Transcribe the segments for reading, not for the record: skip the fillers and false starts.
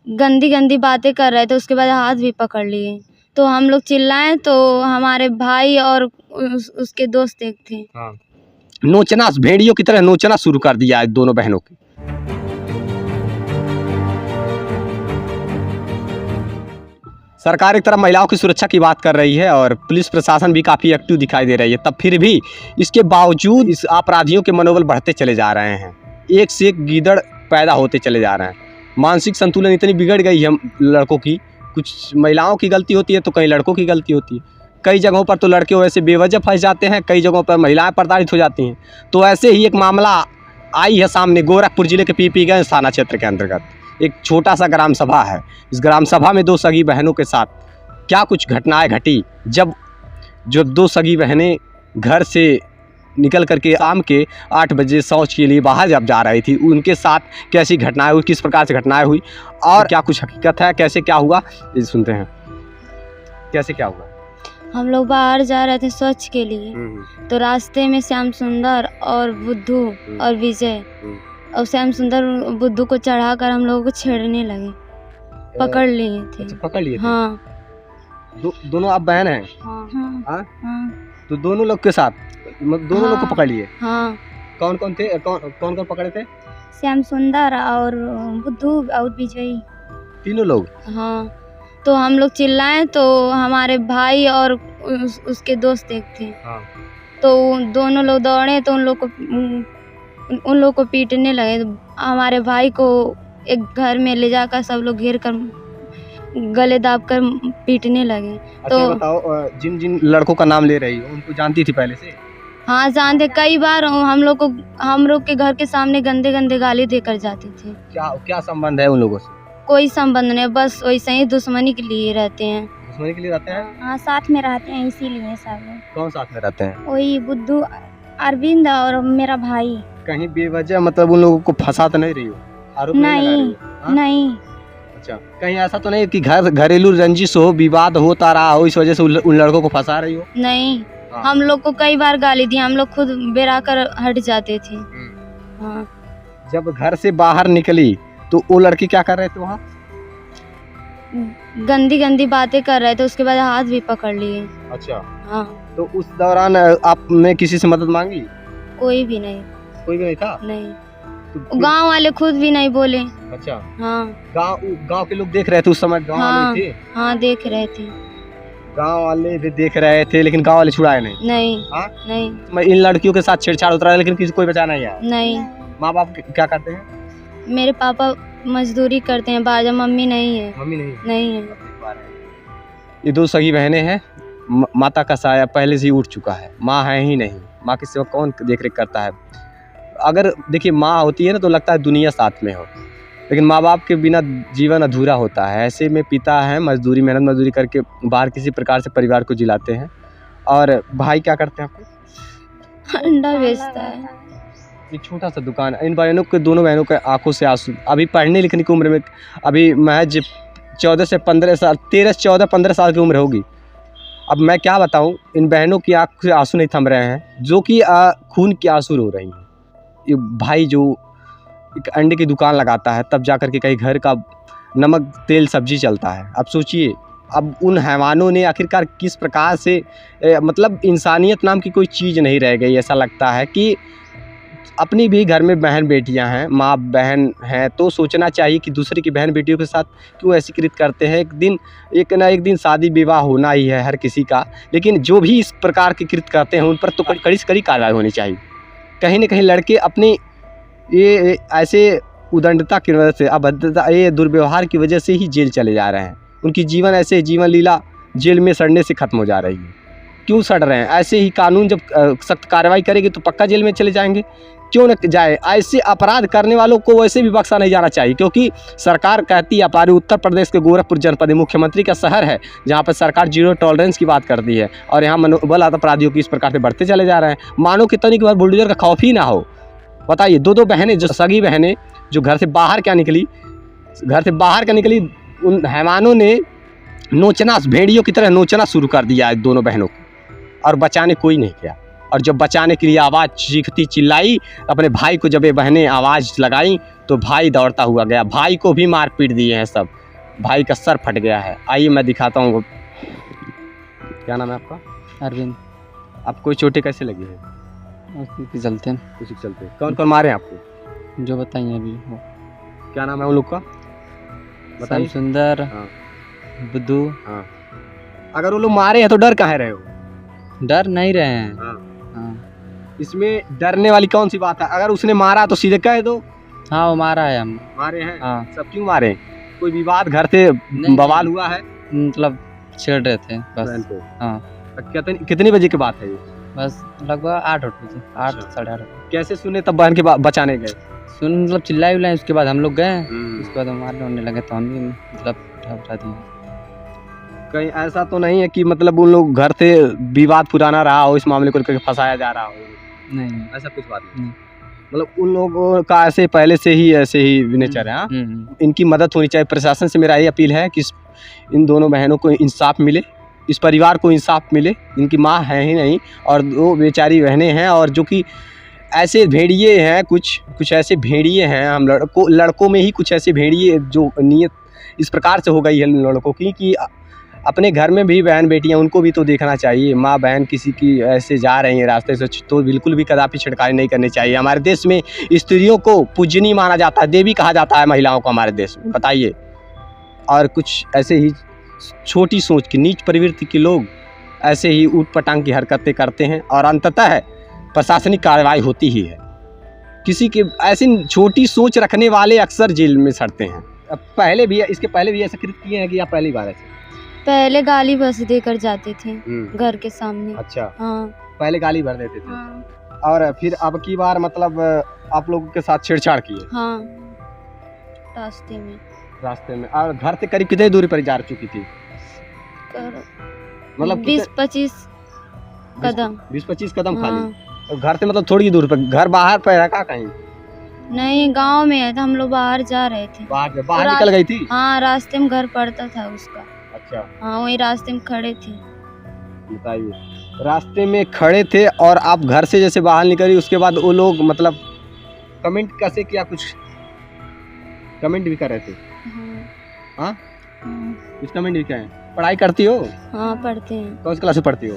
गंदी गंदी बातें कर रहे थे, उसके बाद हाथ भी पकड़ लिए। तो हम लोग चिल्लाए तो हमारे भाई और उसके दोस्त एक थे। हाँ। नोचना, भेड़ियों की तरह नोचना शुरू कर दिया है दोनों बहनों की। सरकार एक तरफ महिलाओं की सुरक्षा की बात कर रही है और पुलिस प्रशासन भी काफ़ी एक्टिव दिखाई दे रही है, तब फिर भी इसके बावजूद इस अपराधियों के मनोबल बढ़ते चले जा रहे हैं। एक से एक गीदड़ पैदा होते चले जा रहे हैं। मानसिक संतुलन इतनी बिगड़ गई है लड़कों की, कुछ महिलाओं की गलती होती है तो कई लड़कों की गलती होती है। कई जगहों पर तो लड़के वैसे बेवजह फंस जाते हैं, कई जगहों पर महिलाएं प्रताड़ित हो जाती हैं। तो ऐसे ही एक मामला आई है सामने गोरखपुर जिले के पीपीगंज थाना क्षेत्र के अंतर्गत। एक छोटा सा ग्राम सभा है। इस ग्राम सभा में दो सगी बहनों के साथ क्या कुछ घटनाएं घटी। जब दो सगी बहनें घर से निकल करके शाम के 8 बजे शौच के लिए बाहर जब जा रही थी, उनके साथ कैसी घटनाएं हुई, किस प्रकार से घटनाएं हुई और क्या कुछ हकीकत है, कैसे क्या हुआ, ये सुनते हैं। कैसे क्या हुआ? हम लोग बाहर जा रहे थे शौच के लिए, तो रास्ते में श्याम सुंदर और बुद्धू और विजय और श्याम सुंदर बुद्धू को चढ़ाकर हम लोगों को छेड़ने लगे, पकड़ लिए थे। अच्छा, पकड़ लिए थे? हाँ। दोनों आप बहन हैं? हाँ। हाँ? हाँ। तो दोनों लोग के साथ दोनों लोग को पकड़ लिए? हाँ। कौन कौन थे, कौन कौन पकड़े थे? श्याम सुंदर और बुद्धू और विजय, तीनों लोग? हाँ। तो हम लोग चिल्लाए तो हमारे भाई और उसके दोस्त एक थे। हाँ। तो दोनों लोग दौड़े तो उन लोग को पीटने लगे। हमारे भाई को एक घर में ले जाकर सब लोग घेर कर गले दाब कर पीटने लगे। अच्छा, तो बताओ, जिन जिन लड़कों का नाम ले रही हो उनको जानती थी पहले से? हाँ, जानते। कई बार हम लोग के घर के सामने गंदे गंदे गाली देकर जाते थे। क्या संबंध है उन लोगों से? कोई संबंध नहीं, बस वैसे ही दुश्मनी के लिए रहते हैं। दुश्मनी के लिए रहते हैं? हाँ, साथ में रहते हैं, इसीलिए सब लोग। कौन साथ में रहते हैं? वही बुद्धू, अरविंद और मेरा भाई। कहीं बेवजह मतलब उन लोगों को फंसा तो नहीं रही हो? आरोप नहीं लगा रही हो? हाँ? नहीं। अच्छा, कहीं ऐसा तो नहीं कि घरेलू रंजिश हो, विवाद होता रहा हो, इस वजह से उन लड़कों को फंसा रही हो? नहीं। हाँ। हम लोग को कई बार गाली दी, हम लोग खुद बेरा कर हट जाते थे। हाँ। जब घर से बाहर निकली तो वो लड़की क्या कर रहे थे वहाँ? गंदी गंदी बातें कर रहे थे, उसके बाद हाथ भी पकड़ लिए। अच्छा। हाँ। तो उस दौरान आपने किसी से मदद मांगी? कोई भी नहीं। कोई भी नहीं था? नहीं। तो गांव वाले खुद भी नहीं बोले। अच्छा। हाँ। गांव के लोग देख रहे थे उस समय? गांव वाले थे? हाँ, देख रहे थे। गांव वाले भी देख रहे थे लेकिन गांव वाले छुड़ाए नहीं? नहीं। हाँ? नहीं। मैं इन लड़कियों के साथ छेड़छाड़ होता रहा लेकिन किसी कोई बचा नहीं आया? नहीं। माँ बाप क्या करते हैं? मेरे पापा मजदूरी करते हैं, बाजा मम्मी नहीं है। मम्मी नहीं है। ये दो सगी बहनें हैं। माता का साया पहले से ही उठ चुका है, माँ है ही नहीं। माँ के सिवा कौन देख रेख करता है? अगर देखिए माँ होती है ना तो लगता है दुनिया साथ में हो, लेकिन माँ बाप के बिना जीवन अधूरा होता है। ऐसे में पिता है, मेहनत मजदूरी करके बाहर किसी प्रकार से परिवार को जिलाते हैं। और भाई क्या करते हैं आपको? अंडा बेचता है। एक छोटा सा दुकान। इन बहनों के, दोनों बहनों के आंखों से आंसू। अभी पढ़ने लिखने की उम्र में, अभी महज 14 से 15 साल, 13 से 14 15 साल की उम्र होगी। अब मैं क्या बताऊं, इन बहनों की आंख से आंसू नहीं थम रहे हैं, जो कि खून की आंसू रो रही हैं। ये भाई जो एक अंडे की दुकान लगाता है तब जा कर के कहीं घर का नमक तेल सब्जी चलता है। अब सोचिए, अब उन हैवानों ने आखिरकार किस प्रकार से मतलब इंसानियत नाम की कोई चीज़ नहीं रह गई। ऐसा लगता है कि अपनी भी घर में बहन बेटियां हैं, माँ बहन हैं, तो सोचना चाहिए कि दूसरे की बहन बेटियों के साथ क्यों ऐसी कृत्य करते हैं। एक ना एक दिन शादी विवाह होना ही है हर किसी का, लेकिन जो भी इस प्रकार के कृत्य करते हैं उन पर तो कड़ी से कड़ी कार्रवाई होनी चाहिए। कहीं ना कहीं लड़के अपने ये ऐसे उदंडता की वजह से, अभद्रता, ये दुर्व्यवहार की वजह से ही जेल चले जा रहे हैं। उनकी जीवन लीला जेल में सड़ने से ख़त्म हो जा रही है। क्यों सड़ रहे हैं? ऐसे ही कानून जब सख्त कार्रवाई करेगी तो पक्का जेल में चले जाएंगे, क्यों न जाए। ऐसे अपराध करने वालों को वैसे भी बख्शा नहीं जाना चाहिए, क्योंकि सरकार कहती है, हमारे उत्तर प्रदेश के गोरखपुर जनपद मुख्यमंत्री का शहर है, जहाँ पर सरकार जीरो टॉलरेंस की बात करती है, और यहाँ मनोबल अपराधियों की इस प्रकार से बढ़ते चले जा रहे हैं। मानो कि तनिक बार बुलडोजर का खौफ ही ना हो। बताइए, दो बहनें, जो सगी बहनें, जो घर से बाहर क्या निकली, उन हैवानों ने नोचना, भेड़ियों की तरह नोचना शुरू कर दिया है दोनों बहनों को, और बचाने कोई नहीं गया। और जब बचाने के लिए आवाज़ चीखती चिल्लाई, अपने भाई को जब ये बहनें आवाज़ लगाई तो भाई दौड़ता हुआ गया, भाई को भी मार पीट दिए हैं सब, भाई का सर फट गया है। आइए मैं दिखाता हूँ। क्या नाम है आपका? अरविंद। आपको चोटें कैसे लगी है? उसी के चलते उसी के चलते। कौन कौन मारे हैं आपको? जो बताइए अभी वो क्या नाम है उन लोग का? श्याम सुंदर, हाँ। बुद्धू। हाँ। अगर वो लोग मारे हैं तो डर काहे रहे हो? डर नहीं रहे हैं। हाँ। हाँ। इसमें डरने वाली कौन सी बात है? अगर उसने मारा तो सीधे कह दो। हाँ वो मारा है हम। मारे हैं? हाँ। सब क्यों मारे? कोई विवाद घर से बवाल हुआ है? मतलब छेड़ रहे थे बहन बस। को। हाँ। कितनी बजे की बात है ये? बस लगभग 8 बजे, 8 अच्छा। साढ़े 8। कैसे सुने तब बहन के बचाने गए? सुन मतलब चिल्लाए उल्लाए, उसके बाद हम लोग गए, हम्म। उसके बाद हम मारने होने लगे तो हम भी मतलब उठा दिए। कहीं ऐसा तो नहीं है कि मतलब उन लोग घर से विवाद पुराना रहा हो, इस मामले को लेकर फंसाया जा रहा हो? नहीं। ऐसा कुछ बात नहीं। मतलब उन लोगों का ऐसे पहले से ही ऐसे ही नेचर है। हाँ? इनकी मदद होनी चाहिए। प्रशासन से मेरा ये अपील है कि इन दोनों बहनों को इंसाफ मिले, इस परिवार को इंसाफ मिले। इनकी माँ है ही नहीं और 2 बेचारी बहनें हैं, और जो कि ऐसे भेड़िए हैं, कुछ ऐसे भेड़िए हैं। हम लड़कों में ही कुछ ऐसे भेड़िए जो नीयत इस प्रकार से हो गई है लड़कों की कि अपने घर में भी बहन बेटियां, उनको भी तो देखना चाहिए। माँ बहन किसी की ऐसे जा रही हैं रास्ते से तो बिल्कुल भी कदापि छिड़काई नहीं करनी चाहिए। हमारे देश में स्त्रियों को पूजनीय माना जाता है, देवी कहा जाता है महिलाओं को हमारे देश में, बताइए। और कुछ ऐसे ही छोटी सोच की, नीच प्रवृत्ति के लोग ऐसे ही ऊट पटांग की हरकतें करते हैं और अंततः प्रशासनिक कार्रवाई होती ही है। किसी के ऐसी छोटी सोच रखने वाले अक्सर जेल में सड़ते हैं। अब पहले भी, इसके पहले भी ऐसे कृत्य किए हैं कि या पहली बार ऐसे? पहले गाली बस देकर जाते थे घर के सामने। अच्छा। हाँ। पहले गाली भर देते थे। हाँ। और फिर अब की बार मतलब आप लोगों के साथ छेड़छाड़ किए? हाँ, रास्ते में। और घर से करीब कितनी दूरी पर जा चुकी थी? मतलब 20-25 कदम। 20-25 कदम हाँ। खाली। और घर से मतलब थोड़ी दूर पर, घर बाहर पर रखा कहीं? नहीं, गांव में है, तो हम लोग बाहर जा रहे थे। बाहर निकल गई थी? हाँ, रास्ते में घर पड़ता था उसका। अच्छा। हाँ, वही रास्ते में खड़े थे। बताइए, रास्ते में खड़े थे और आप घर से जैसे बाहर निकली, उसके बाद वो लोग मतलब कमेंट कैसे किया? कुछ कमेंट भी कर रहे थे? हाँ? कुछ कमेंट भी क्या? पढ़ाई करती हो? हाँ, पढ़ते हैं। कौन सी क्लास में पढ़ती हो?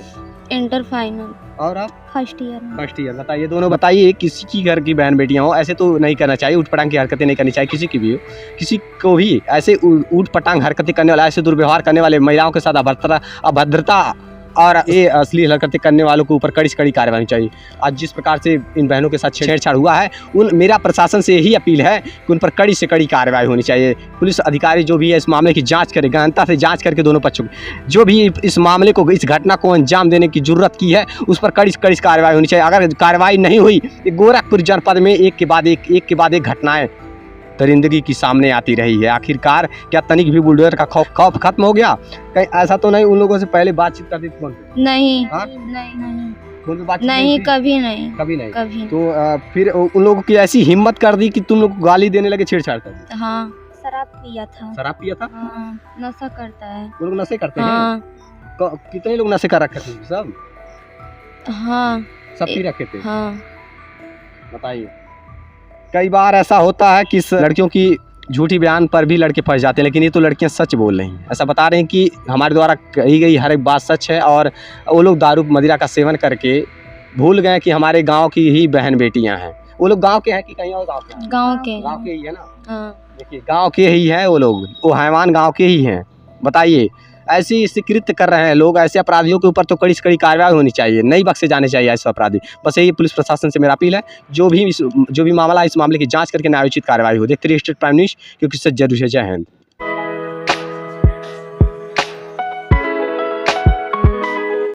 Inter final. और आप? First year. बताइए, दोनों बताइए, किसी की घर की बहन बेटियां हो ऐसे तो नहीं करना चाहिए, ऊट पटांग की हरकतें नहीं करनी चाहिए। किसी की भी हो, किसी को भी ऐसे ऊट पटांग हरकतें करने वाला, ऐसे दुर्व्यवहार करने वाले, महिलाओं के साथ अभद्रता और ये अश्लील हरकतें करने वालों के ऊपर कड़ी से कड़ी कार्रवाई होनी चाहिए। आज जिस प्रकार से इन बहनों के साथ छेड़छाड़ हुआ है, मेरा प्रशासन से यही अपील है कि उन पर कड़ी से कड़ी कार्रवाई होनी चाहिए। पुलिस अधिकारी जो भी है इस मामले की जांच करे, गहनता से जांच करके दोनों पक्षों की जो भी इस मामले को, इस घटना को अंजाम देने की जरूरत की है, उस पर कड़ी से कड़ी कार्रवाई होनी चाहिए। अगर कार्रवाई नहीं हुई, गोरखपुर जनपद में एक के बाद एक घटनाएं दरिंदगी की सामने आती रही है। आखिरकार क्या तनिक भी बुलडोजर का खौफ खत्म हो गया? कहीं ऐसा तो नहीं उन लोगों से पहले बातचीत करती थी? नहीं। हाँ? नहीं, नहीं, कभी नहीं। तो फिर उन लोगों की ऐसी हिम्मत कर दी कि तुम लोग को गाली देने लगे, छेड़छाड़ कर? हाँ, शराब पिया था। हाँ, नशा करता है। वो लोग नशे करते हाँ। हैं? कितने लोग नशे कर रखे थे? सब? हाँ, सब पी रखे थे? हाँ। बताइए, कई बार ऐसा होता है कि लड़कियों की झूठी बयान पर भी लड़के फंस जाते हैं, लेकिन ये तो लड़कियां सच बोल रही हैं। ऐसा बता रहे हैं कि हमारे द्वारा कही गई हर एक बात सच है, और वो लोग दारू मदिरा का सेवन करके भूल गए कि हमारे गांव की ही बहन बेटियां हैं। वो लोग गांव के हैं कि कहीं और गांव के? गांव के ही है ना। हाँ। देखिए, गांव के ही हैं वो लोग, वो हैवान गांव के ही हैं। बताइए, ऐसी कृत्य कर रहे हैं लोग, ऐसे अपराधियों के ऊपर तो कड़ी से कड़ी कार्रवाई होनी चाहिए, नहीं बख्शे जाने चाहिए ऐसे अपराधी। बस यही पुलिस प्रशासन से मेरा अपील है, जो भी मामला, इस मामले की जांच करके न्यायोचित कार्रवाई हो। देखते रहिए स्टेट प्राइम न्यूज़, क्योंकि सच जरूर है। जय हिंद।